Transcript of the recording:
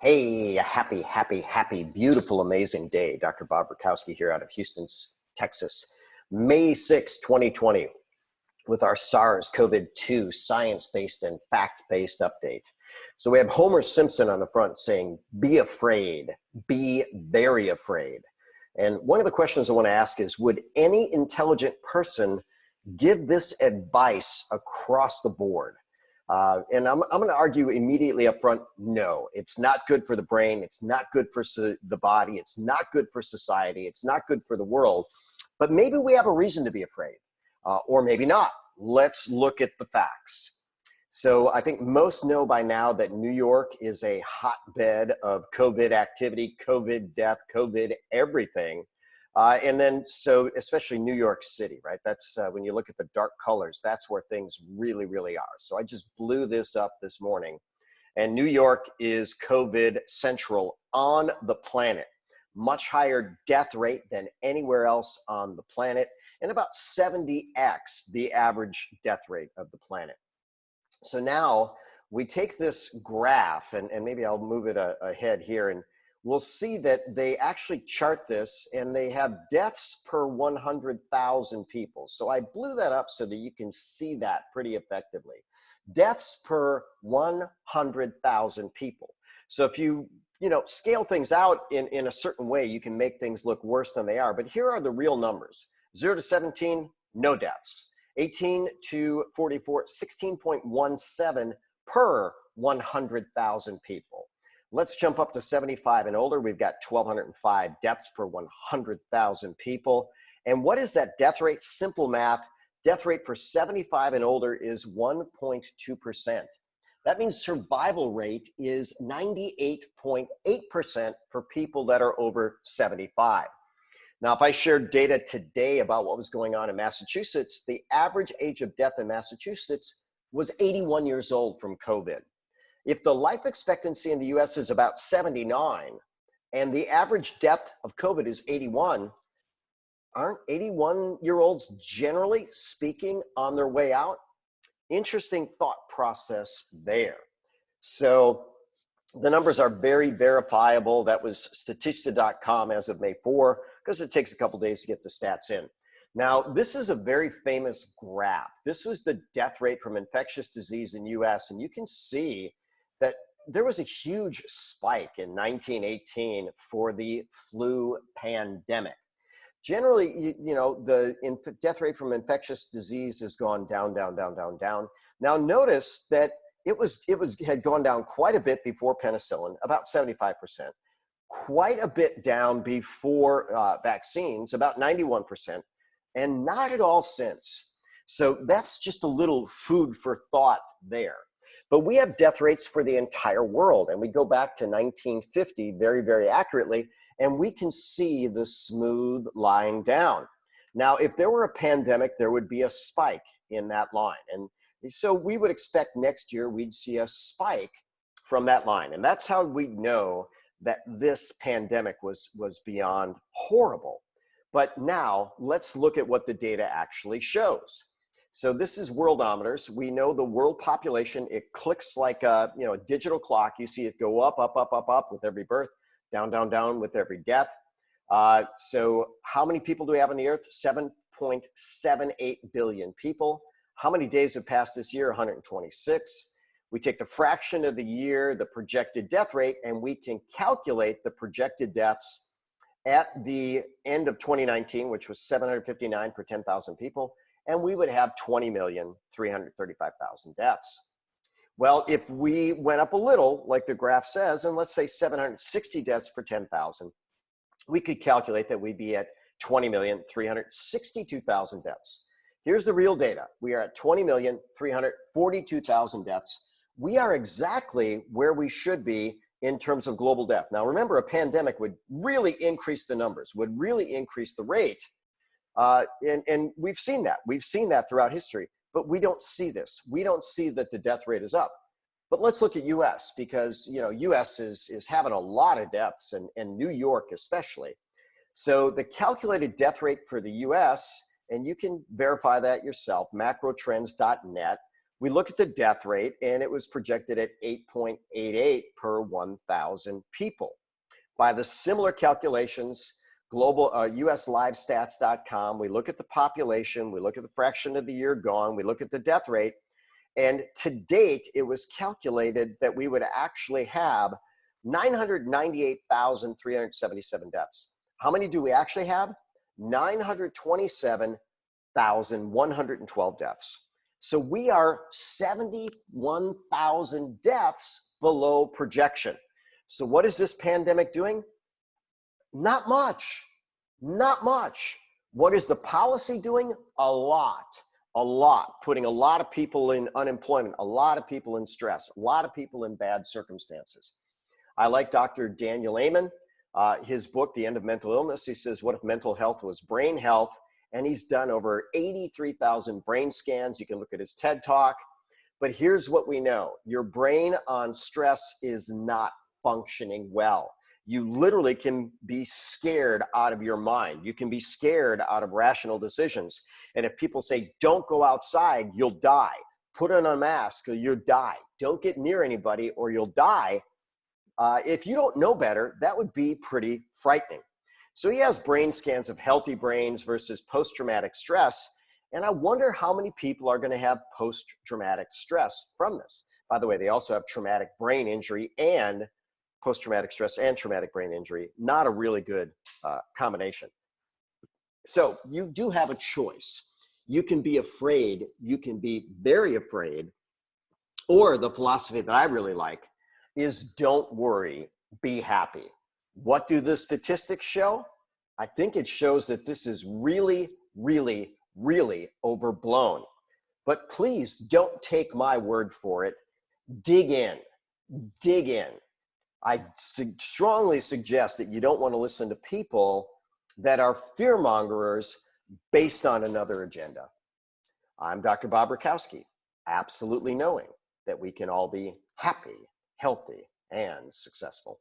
Hey, happy, beautiful, amazing day. Dr. Bob Rakowski here out of Houston, Texas. May 6, 2020, with our SARS-CoV-2 science-based and fact-based update. So we have Homer Simpson on the front saying, be afraid, be very afraid. And one of the questions I want to ask is, would any intelligent person give this advice across the board? And I'm going to argue immediately up front, no, it's not good for the brain. It's not good for the body. It's not good for society. It's not good for the world. But maybe we have a reason to be afraid, or maybe not. Let's look at the facts. So I think most know by now that New York is a hotbed of COVID activity, COVID death, COVID everything. And then, so especially New York City, right? That's when you look at the dark colors, that's where things really, really are. So I just blew this up this morning. And New York is COVID central on the planet. Much higher death rate than anywhere else on the planet, and about 70x the average death rate of the planet. So now we take this graph, and maybe I'll move it ahead here, and we'll see that they actually chart this, and they have deaths per 100,000 people. So I blew that up so that you can see that pretty effectively. Deaths per 100,000 people. So if you scale things out in a certain way, you can make things look worse than they are. But here are the real numbers. 0 to 17, no deaths. 18 to 44, 16.17 per 100,000 people. Let's jump up to 75 and older. We've got 1,205 deaths per 100,000 people. And what is that death rate? Simple math. Death rate for 75 and older is 1.2%. That means survival rate is 98.8% for people that are over 75. Now, if I shared data today about what was going on in Massachusetts, the average age of death in Massachusetts was 81 years old from COVID. If the life expectancy in the US is about 79 and the average depth of COVID is 81, aren't 81-year-olds generally speaking on their way out? Interesting thought process there. So the numbers are very verifiable. That was Statista.com as of May 4, because it takes a couple days to get the stats in. Now, this is a very famous graph. This was the death rate from infectious disease in US, and you can see that there was a huge spike in 1918 for the flu pandemic. Generally, the death rate from infectious disease has gone down, down, down, down, down. Now, notice that it had gone down quite a bit before penicillin, about 75%, quite a bit down before vaccines, about 91%, and not at all since. So that's just a little food for thought there. But we have death rates for the entire world, and we go back to 1950 very, very accurately, and we can see the smooth line down. Now, if there were a pandemic, there would be a spike in that line. And so we would expect next year we'd see a spike from that line. And that's how we know that this pandemic was beyond horrible. But now let's look at what the data actually shows. So this is Worldometers. We know the world population, it clicks like a digital clock. You see it go up, up, up, up, up with every birth, down, down, down with every death. So how many people do we have on the earth? 7.78 billion people. How many days have passed this year? 126. We take the fraction of the year, the projected death rate, and we can calculate the projected deaths at the end of 2019, which was 759 per 10,000 people, and we would have 20,335,000 deaths. Well, if we went up a little, like the graph says, and let's say 760 deaths per 10,000, we could calculate that we'd be at 20,362,000 deaths. Here's the real data. We are at 20,342,000 deaths. We are exactly where we should be in terms of global death. Now, remember, a pandemic would really increase the numbers, would really increase the rate. And we've seen that. We've seen that throughout history, but we don't see this. We don't see that the death rate is up. But let's look at US, because US is having a lot of deaths, and New York especially. So the calculated death rate for the US, and you can verify that yourself, macrotrends.net, we look at the death rate, and it was projected at 8.88 per 1,000 people. By the similar calculations, global uslivestats.com, we look at the population, we look at the fraction of the year gone, we look at the death rate, and to date, it was calculated that we would actually have 998,377 deaths. How many do we actually have? 927,112 deaths. So we are 71,000 deaths below projection. So what is this pandemic doing? Not much, not much. What is the policy doing? A lot, putting a lot of people in unemployment, a lot of people in stress, a lot of people in bad circumstances. I like Dr. Daniel Amen, his book, The End of Mental Illness. He says, what if mental health was brain health? And he's done over 83,000 brain scans. You can look at his TED Talk. But here's what we know. Your brain on stress is not functioning well. You literally can be scared out of your mind. You can be scared out of rational decisions. And if people say, don't go outside, you'll die. Put on a mask or you'll die. Don't get near anybody or you'll die. If you don't know better, that would be pretty frightening. So he has brain scans of healthy brains versus post-traumatic stress. And I wonder how many people are going to have post-traumatic stress from this. By the way, they also have traumatic brain injury and post-traumatic stress and traumatic brain injury. Not a really good combination. So you do have a choice. You can be afraid. You can be very afraid. Or the philosophy that I really like is don't worry, be happy. What do the statistics show? I think it shows that this is really, really, really overblown. But please don't take my word for it. Dig in, dig in. I strongly suggest that you don't want to listen to people that are fearmongers based on another agenda. I'm Dr. Bob Rakowski, absolutely knowing that we can all be happy, healthy, and successful.